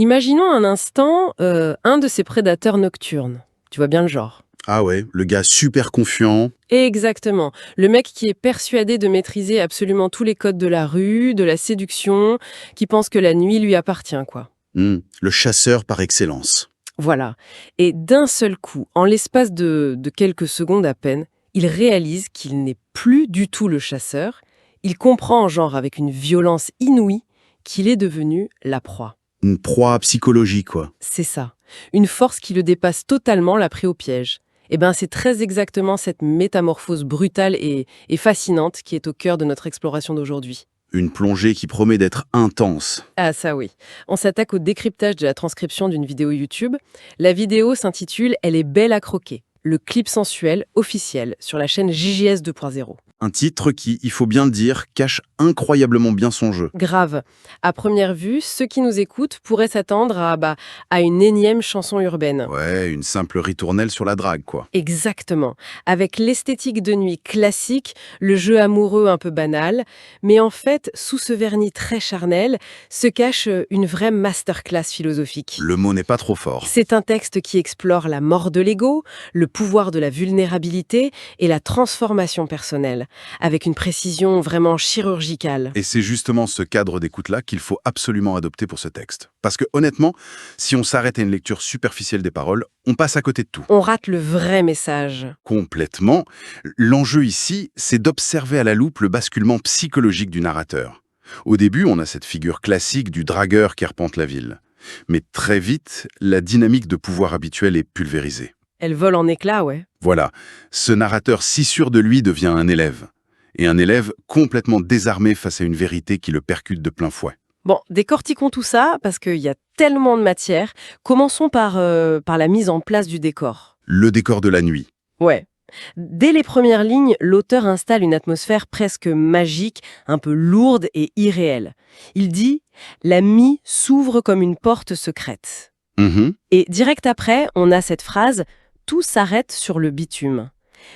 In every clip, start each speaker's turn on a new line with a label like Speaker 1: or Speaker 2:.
Speaker 1: Imaginons un instant un de ces prédateurs nocturnes. Tu vois bien le genre.
Speaker 2: Ah ouais, le gars super confiant.
Speaker 1: Exactement. Le mec qui est persuadé de maîtriser absolument tous les codes de la rue, de la séduction, qui pense que la nuit lui appartient, quoi.
Speaker 2: Le chasseur par excellence.
Speaker 1: Voilà. Et d'un seul coup, en l'espace de quelques secondes à peine, il réalise qu'il n'est plus du tout le chasseur. Il comprend, genre avec une violence inouïe, qu'il est devenu la proie.
Speaker 2: Une proie psychologique, quoi.
Speaker 1: C'est ça. Une force qui le dépasse totalement l'a pris au piège. Eh bien, c'est très exactement cette métamorphose brutale et fascinante qui est au cœur de notre exploration d'aujourd'hui.
Speaker 2: Une plongée qui promet d'être intense.
Speaker 1: Ah ça oui. On s'attaque au décryptage de la transcription d'une vidéo YouTube. La vidéo s'intitule « Elle est belle à croquer », le clip sensuel officiel sur la chaîne JJS 2.0.
Speaker 2: Un titre qui, il faut bien le dire, cache incroyablement bien son jeu.
Speaker 1: Grave. À première vue, ceux qui nous écoutent pourraient s'attendre à une énième chanson urbaine.
Speaker 2: Ouais, une simple ritournelle sur la drague, quoi.
Speaker 1: Exactement. Avec l'esthétique de nuit classique, le jeu amoureux un peu banal, mais en fait, sous ce vernis très charnel, se cache une vraie masterclass philosophique.
Speaker 2: Le mot n'est pas trop fort.
Speaker 1: C'est un texte qui explore la mort de l'ego, le pouvoir de la vulnérabilité et la transformation personnelle, avec une précision vraiment chirurgicale.
Speaker 2: Et c'est justement ce cadre d'écoute-là qu'il faut absolument adopter pour ce texte. Parce que honnêtement, si on s'arrête à une lecture superficielle des paroles, on passe à côté de tout.
Speaker 1: On rate le vrai message.
Speaker 2: Complètement. L'enjeu ici, c'est d'observer à la loupe le basculement psychologique du narrateur. Au début, on a cette figure classique du dragueur qui arpente la ville. Mais très vite, la dynamique de pouvoir habituelle est pulvérisée.
Speaker 1: Elle vole en éclats, ouais.
Speaker 2: Voilà, ce narrateur si sûr de lui devient un élève. Et un élève complètement désarmé face à une vérité qui le percute de plein fouet.
Speaker 1: Bon, décortiquons tout ça, parce qu'il y a tellement de matière. Commençons par la mise en place du décor.
Speaker 2: Le décor de la nuit.
Speaker 1: Ouais. Dès les premières lignes, l'auteur installe une atmosphère presque magique, un peu lourde et irréelle. Il dit « La mie s'ouvre comme une porte secrète ». Et direct après, on a cette phrase « Tout s'arrête sur le bitume ».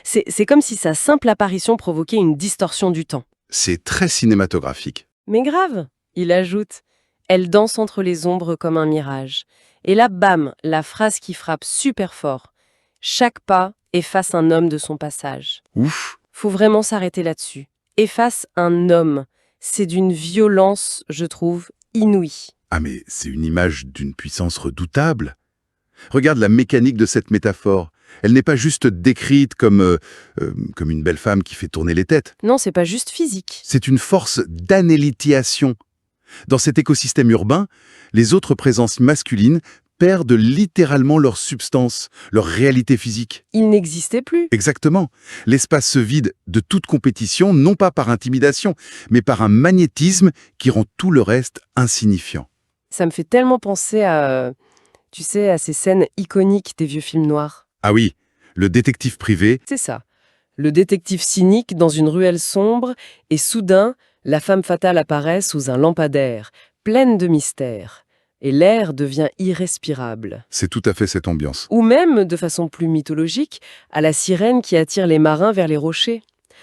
Speaker 1: C'est comme si sa simple apparition provoquait une distorsion du temps.
Speaker 2: C'est très cinématographique.
Speaker 1: Mais grave, il ajoute « Elle danse entre les ombres comme un mirage ». Et là, bam, la phrase qui frappe super fort. « Chaque pas efface un homme de son passage ».
Speaker 2: Ouf.
Speaker 1: Faut vraiment s'arrêter là-dessus. Efface un homme. C'est d'une violence, je trouve, inouïe.
Speaker 2: Ah mais c'est une image d'une puissance redoutable. Regarde la mécanique de cette métaphore. Elle n'est pas juste décrite comme une belle femme qui fait tourner les têtes.
Speaker 1: Non, c'est pas juste physique.
Speaker 2: C'est une force d'anélitisation. Dans cet écosystème urbain, les autres présences masculines perdent littéralement leur substance, leur réalité physique.
Speaker 1: Il n'existait plus.
Speaker 2: Exactement. L'espace se vide de toute compétition, non pas par intimidation, mais par un magnétisme qui rend tout le reste insignifiant.
Speaker 1: Ça me fait tellement penser à ces scènes iconiques des vieux films noirs.
Speaker 2: Ah oui, le détective privé.
Speaker 1: C'est ça. Le détective cynique dans une ruelle sombre, et soudain, la femme fatale apparaît sous un lampadaire, pleine de mystères. Et l'air devient irrespirable.
Speaker 2: C'est tout à fait cette ambiance.
Speaker 1: Ou même, de façon plus mythologique, à la sirène qui attire les marins vers les rochers.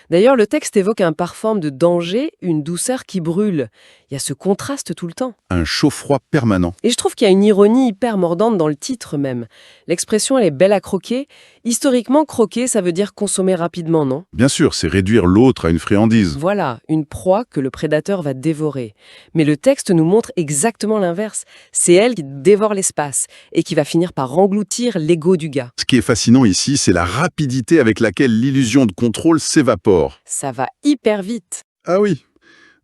Speaker 1: D'ailleurs, le texte évoque un parfum de danger, une douceur qui brûle. Il y a ce contraste tout le temps.
Speaker 2: Un chaud-froid permanent.
Speaker 1: Et je trouve qu'il y a une ironie hyper mordante dans le titre même. L'expression, elle est belle à croquer. Historiquement, croquer, ça veut dire consommer rapidement, non?
Speaker 2: Bien sûr, c'est réduire l'autre à une friandise.
Speaker 1: Voilà, une proie que le prédateur va dévorer. Mais le texte nous montre exactement l'inverse. C'est elle qui dévore l'espace et qui va finir par engloutir l'ego du gars.
Speaker 2: Ce qui est fascinant ici, c'est la rapidité avec laquelle l'illusion de contrôle s'évapore.
Speaker 1: Ça va hyper vite.
Speaker 2: Ah oui.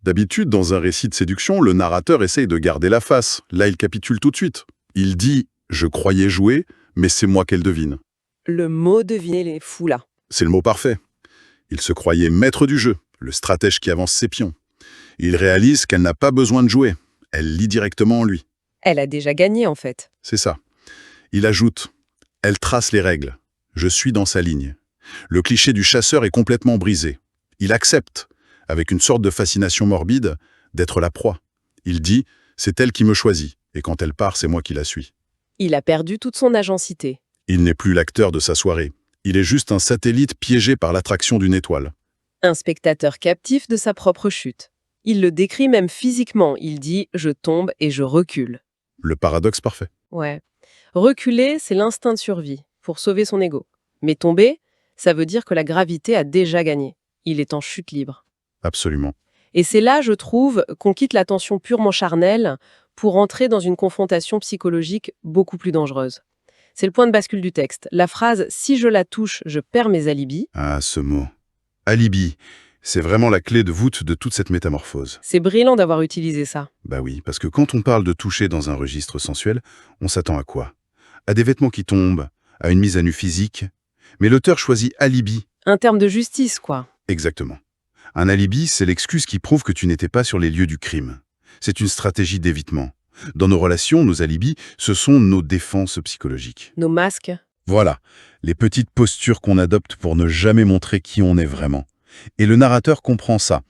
Speaker 2: D'habitude, dans un récit de séduction, le narrateur essaye de garder la face. Là, il capitule tout de suite. Il dit « Je croyais jouer, mais c'est moi qu'elle devine ».
Speaker 1: Le mot deviner les fous là.
Speaker 2: C'est le mot parfait. Il se croyait maître du jeu, le stratège qui avance ses pions. Il réalise qu'elle n'a pas besoin de jouer. Elle lit directement en lui.
Speaker 1: Elle a déjà gagné en fait.
Speaker 2: C'est ça. Il ajoute « Elle trace les règles. Je suis dans sa ligne ». Le cliché du chasseur est complètement brisé. Il accepte, avec une sorte de fascination morbide, d'être la proie. Il dit « C'est elle qui me choisit, et quand elle part, c'est moi qui la suis ».
Speaker 1: Il a perdu toute son agencité.
Speaker 2: Il n'est plus l'acteur de sa soirée. Il est juste un satellite piégé par l'attraction d'une étoile.
Speaker 1: Un spectateur captif de sa propre chute. Il le décrit même physiquement. Il dit « je tombe et je recule ».
Speaker 2: Le paradoxe parfait.
Speaker 1: Ouais. Reculer, c'est l'instinct de survie, pour sauver son ego. Mais tomber, ça veut dire que la gravité a déjà gagné. Il est en chute libre.
Speaker 2: Absolument.
Speaker 1: Et c'est là, je trouve, qu'on quitte la tension purement charnelle pour entrer dans une confrontation psychologique beaucoup plus dangereuse. C'est le point de bascule du texte. La phrase « si je la touche, je perds mes alibis
Speaker 2: Ah, ce mot. Alibi. C'est vraiment la clé de voûte de toute cette métamorphose. »
Speaker 1: C'est brillant d'avoir utilisé ça.
Speaker 2: Bah oui, parce que quand on parle de toucher dans un registre sensuel, on s'attend à quoi? À des vêtements qui tombent, à une mise à nu physique. Mais l'auteur choisit alibi.
Speaker 1: Un terme de justice, quoi.
Speaker 2: Exactement. Un alibi, c'est l'excuse qui prouve que tu n'étais pas sur les lieux du crime. C'est une stratégie d'évitement. Dans nos relations, nos alibis, ce sont nos défenses psychologiques.
Speaker 1: Nos masques.
Speaker 2: Voilà, les petites postures qu'on adopte pour ne jamais montrer qui on est vraiment. Et le narrateur comprend ça.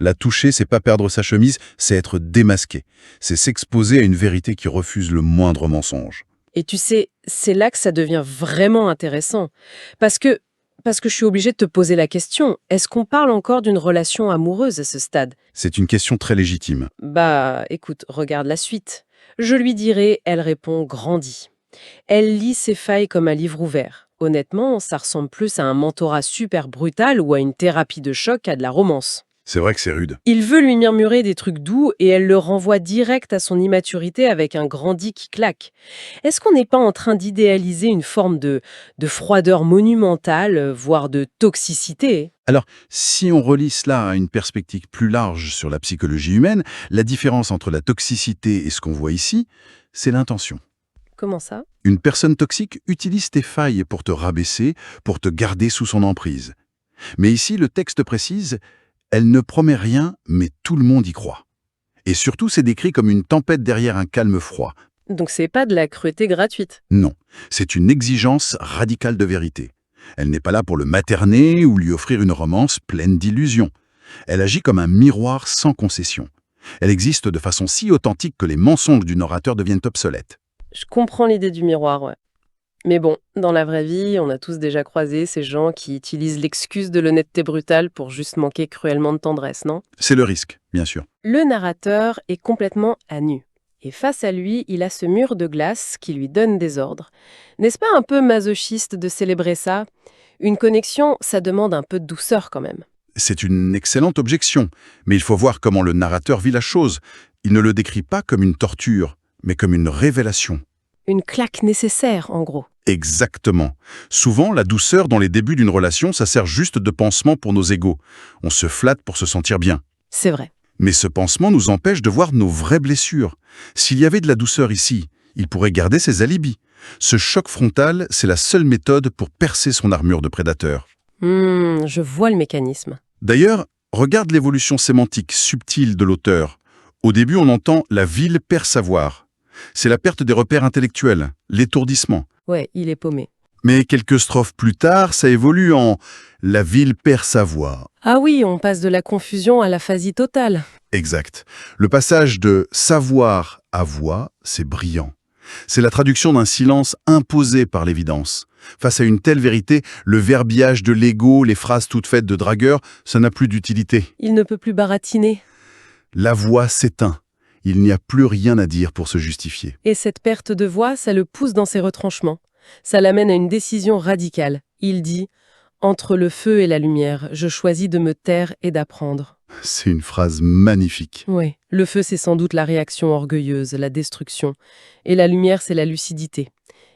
Speaker 2: La toucher, c'est pas perdre sa chemise, c'est être démasqué. C'est s'exposer à une vérité qui refuse le moindre mensonge.
Speaker 1: Et tu sais, c'est là que ça devient vraiment intéressant. Parce que je suis obligée de te poser la question, est-ce qu'on parle encore d'une relation amoureuse à ce stade?
Speaker 2: C'est une question très légitime.
Speaker 1: Bah, écoute, regarde la suite. Je lui dirai, elle répond, grandit. Elle lit ses failles comme un livre ouvert. Honnêtement, ça ressemble plus à un mentorat super brutal ou à une thérapie de choc qu'à de la romance.
Speaker 2: C'est vrai que c'est rude.
Speaker 1: Il veut lui murmurer des trucs doux et elle le renvoie direct à son immaturité avec un grandi qui claque. Est-ce qu'on n'est pas en train d'idéaliser une forme de froideur monumentale, voire de toxicité?
Speaker 2: Alors, si on relie cela à une perspective plus large sur la psychologie humaine, la différence entre la toxicité et ce qu'on voit ici, c'est l'intention.
Speaker 1: Comment ça?
Speaker 2: Une personne toxique utilise tes failles pour te rabaisser, pour te garder sous son emprise. Mais ici, le texte précise, elle ne promet rien, mais tout le monde y croit. Et surtout, c'est décrit comme une tempête derrière un calme froid.
Speaker 1: Donc c'est pas de la cruauté gratuite.
Speaker 2: Non, c'est une exigence radicale de vérité. Elle n'est pas là pour le materner ou lui offrir une romance pleine d'illusions. Elle agit comme un miroir sans concession. Elle existe de façon si authentique que les mensonges du narrateur deviennent obsolètes.
Speaker 1: Je comprends l'idée du miroir, ouais. Mais bon, dans la vraie vie, on a tous déjà croisé ces gens qui utilisent l'excuse de l'honnêteté brutale pour juste manquer cruellement de tendresse, non?
Speaker 2: C'est le risque, bien sûr.
Speaker 1: Le narrateur est complètement à nu. Et face à lui, il a ce mur de glace qui lui donne des ordres. N'est-ce pas un peu masochiste de célébrer ça? Une connexion, ça demande un peu de douceur quand même.
Speaker 2: C'est une excellente objection, mais il faut voir comment le narrateur vit la chose. Il ne le décrit pas comme une torture, mais comme une révélation.
Speaker 1: Une claque nécessaire, en gros.
Speaker 2: Exactement. Souvent, la douceur dans les débuts d'une relation, ça sert juste de pansement pour nos égos. On se flatte pour se sentir bien.
Speaker 1: C'est vrai.
Speaker 2: Mais ce pansement nous empêche de voir nos vraies blessures. S'il y avait de la douceur ici, il pourrait garder ses alibis. Ce choc frontal, c'est la seule méthode pour percer son armure de prédateur.
Speaker 1: Je vois le mécanisme.
Speaker 2: D'ailleurs, regarde l'évolution sémantique subtile de l'auteur. Au début, on entend « la ville perd savoir ». C'est la perte des repères intellectuels, l'étourdissement.
Speaker 1: Ouais, il est paumé.
Speaker 2: Mais quelques strophes plus tard, ça évolue en « la ville perd sa voix ».
Speaker 1: Ah oui, on passe de la confusion à l'aphasie totale.
Speaker 2: Exact. Le passage de « savoir » à « voix », c'est brillant. C'est la traduction d'un silence imposé par l'évidence. Face à une telle vérité, le verbiage de l'ego, les phrases toutes faites de dragueur, ça n'a plus d'utilité.
Speaker 1: Il ne peut plus baratiner.
Speaker 2: La voix s'éteint. Il n'y a plus rien à dire pour se justifier.
Speaker 1: Et cette perte de voix, ça le pousse dans ses retranchements. Ça l'amène à une décision radicale. Il dit « Entre le feu et la lumière, je choisis de me taire et d'apprendre. »
Speaker 2: C'est une phrase magnifique.
Speaker 1: Oui, le feu, c'est sans doute la réaction orgueilleuse, la destruction. Et la lumière, c'est la lucidité.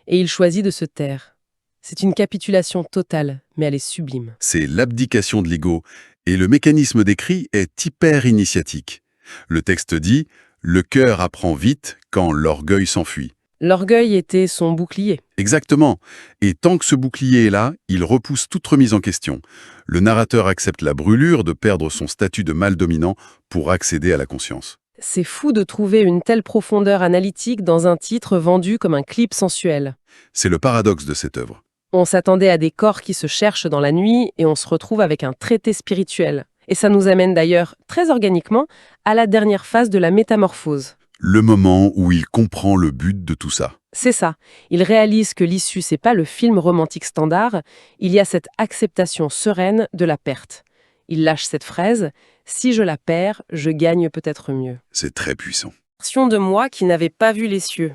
Speaker 1: Et il choisit de se taire. C'est une capitulation totale, mais elle est sublime.
Speaker 2: C'est l'abdication de l'ego, et le mécanisme décrit est hyper-initiatique. Le texte dit « Le cœur apprend vite quand l'orgueil s'enfuit ».
Speaker 1: L'orgueil était son bouclier.
Speaker 2: Exactement. Et tant que ce bouclier est là, il repousse toute remise en question. Le narrateur accepte la brûlure de perdre son statut de mâle dominant pour accéder à la conscience.
Speaker 1: C'est fou de trouver une telle profondeur analytique dans un titre vendu comme un clip sensuel.
Speaker 2: C'est le paradoxe de cette œuvre.
Speaker 1: On s'attendait à des corps qui se cherchent dans la nuit et on se retrouve avec un traité spirituel. Et ça nous amène d'ailleurs, très organiquement, à la dernière phase de la métamorphose.
Speaker 2: Le moment où il comprend le but de tout ça.
Speaker 1: C'est ça. Il réalise que l'issue, c'est pas le film romantique standard. Il y a cette acceptation sereine de la perte. Il lâche cette phrase « Si je la perds, je gagne peut-être mieux ».
Speaker 2: C'est très puissant.
Speaker 1: Version de moi qui n'avait pas vu les cieux.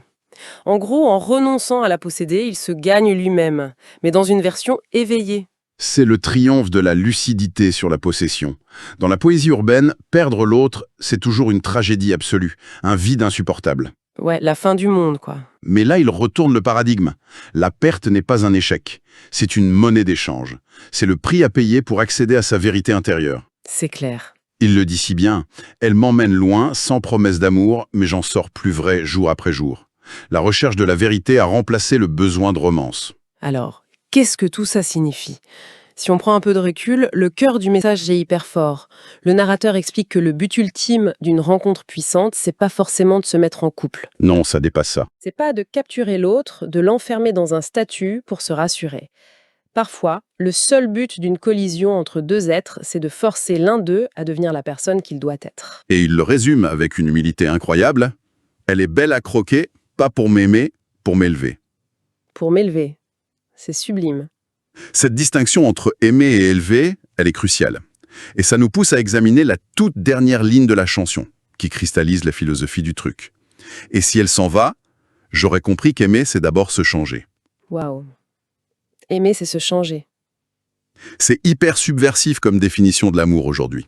Speaker 1: En gros, en renonçant à la posséder, il se gagne lui-même, mais dans une version éveillée.
Speaker 2: C'est le triomphe de la lucidité sur la possession. Dans la poésie urbaine, perdre l'autre, c'est toujours une tragédie absolue, un vide insupportable.
Speaker 1: Ouais, la fin du monde, quoi.
Speaker 2: Mais là, il retourne le paradigme. La perte n'est pas un échec. C'est une monnaie d'échange. C'est le prix à payer pour accéder à sa vérité intérieure.
Speaker 1: C'est clair.
Speaker 2: Il le dit si bien. Elle m'emmène loin, sans promesse d'amour, mais j'en sors plus vrai jour après jour. La recherche de la vérité a remplacé le besoin de romance.
Speaker 1: Alors, qu'est-ce que tout ça signifie? Si on prend un peu de recul, le cœur du message est hyper fort. Le narrateur explique que le but ultime d'une rencontre puissante, c'est pas forcément de se mettre en couple.
Speaker 2: Non, ça dépasse ça.
Speaker 1: C'est pas de capturer l'autre, de l'enfermer dans un statut pour se rassurer. Parfois, le seul but d'une collision entre deux êtres, c'est de forcer l'un d'eux à devenir la personne qu'il doit être.
Speaker 2: Et il le résume avec une humilité incroyable. Elle est belle à croquer, pas pour m'aimer, pour m'élever.
Speaker 1: Pour m'élever. C'est sublime.
Speaker 2: Cette distinction entre aimer et élever, elle est cruciale. Et ça nous pousse à examiner la toute dernière ligne de la chanson, qui cristallise la philosophie du truc. Et si elle s'en va, j'aurais compris qu'aimer, c'est d'abord se changer.
Speaker 1: Waouh. Aimer, c'est se changer.
Speaker 2: C'est hyper subversif comme définition de l'amour aujourd'hui.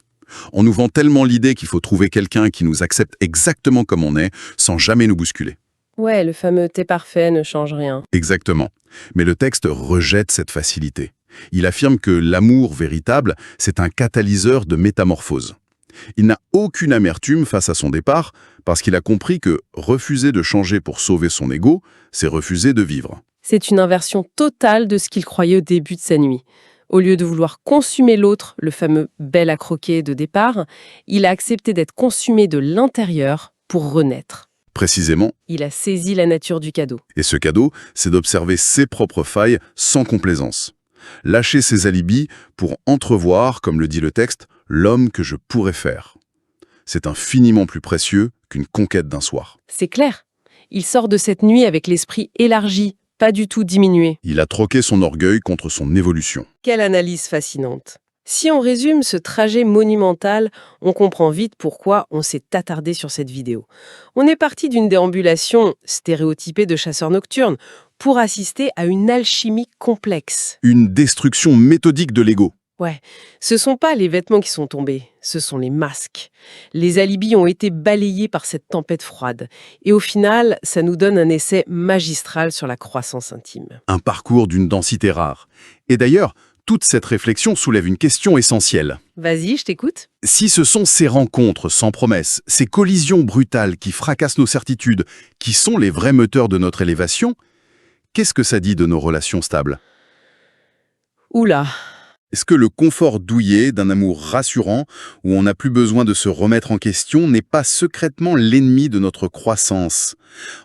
Speaker 2: On nous vend tellement l'idée qu'il faut trouver quelqu'un qui nous accepte exactement comme on est, sans jamais nous bousculer.
Speaker 1: Ouais, le fameux « t'es parfait » ne change rien.
Speaker 2: Exactement. Mais le texte rejette cette facilité. Il affirme que l'amour véritable, c'est un catalyseur de métamorphose. Il n'a aucune amertume face à son départ, parce qu'il a compris que refuser de changer pour sauver son ego, c'est refuser de vivre.
Speaker 1: C'est une inversion totale de ce qu'il croyait au début de sa nuit. Au lieu de vouloir consumer l'autre, le fameux « bel à croquer » de départ, il a accepté d'être consumé de l'intérieur pour renaître.
Speaker 2: Précisément.
Speaker 1: Il a saisi la nature du cadeau.
Speaker 2: Et ce cadeau, c'est d'observer ses propres failles sans complaisance. Lâcher ses alibis pour entrevoir, comme le dit le texte, l'homme que je pourrais faire. C'est infiniment plus précieux qu'une conquête d'un soir.
Speaker 1: C'est clair. Il sort de cette nuit avec l'esprit élargi, pas du tout diminué.
Speaker 2: Il a troqué son orgueil contre son évolution.
Speaker 1: Quelle analyse fascinante. Si on résume ce trajet monumental, on comprend vite pourquoi on s'est attardé sur cette vidéo. On est parti d'une déambulation stéréotypée de chasseurs nocturnes pour assister à une alchimie complexe.
Speaker 2: Une destruction méthodique de l'ego.
Speaker 1: Ouais, ce sont pas les vêtements qui sont tombés, ce sont les masques. Les alibis ont été balayés par cette tempête froide. Et au final, ça nous donne un essai magistral sur la croissance intime.
Speaker 2: Un parcours d'une densité rare. Et d'ailleurs, toute cette réflexion soulève une question essentielle.
Speaker 1: Vas-y, je t'écoute.
Speaker 2: Si ce sont ces rencontres sans promesse, ces collisions brutales qui fracassent nos certitudes, qui sont les vrais moteurs de notre élévation, qu'est-ce que ça dit de nos relations stables?
Speaker 1: Oula.
Speaker 2: Est-ce que le confort douillet d'un amour rassurant, où on n'a plus besoin de se remettre en question, n'est pas secrètement l'ennemi de notre croissance?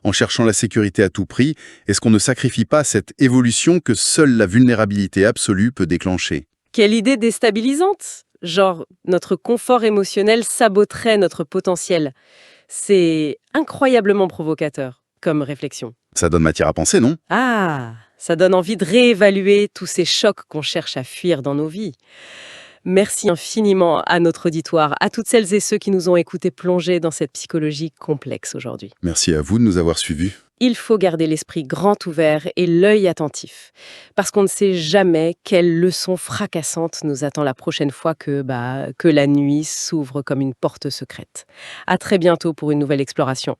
Speaker 2: En cherchant la sécurité à tout prix, est-ce qu'on ne sacrifie pas cette évolution que seule la vulnérabilité absolue peut déclencher?
Speaker 1: Quelle idée déstabilisante! Genre, notre confort émotionnel saboterait notre potentiel. C'est incroyablement provocateur comme réflexion.
Speaker 2: Ça donne matière à penser, non?
Speaker 1: Ah, ça donne envie de réévaluer tous ces chocs qu'on cherche à fuir dans nos vies. Merci infiniment à notre auditoire, à toutes celles et ceux qui nous ont écoutés plonger dans cette psychologie complexe aujourd'hui.
Speaker 2: Merci à vous de nous avoir suivis.
Speaker 1: Il faut garder l'esprit grand ouvert et l'œil attentif, parce qu'on ne sait jamais quelle leçon fracassante nous attend la prochaine fois que la nuit s'ouvre comme une porte secrète. À très bientôt pour une nouvelle exploration.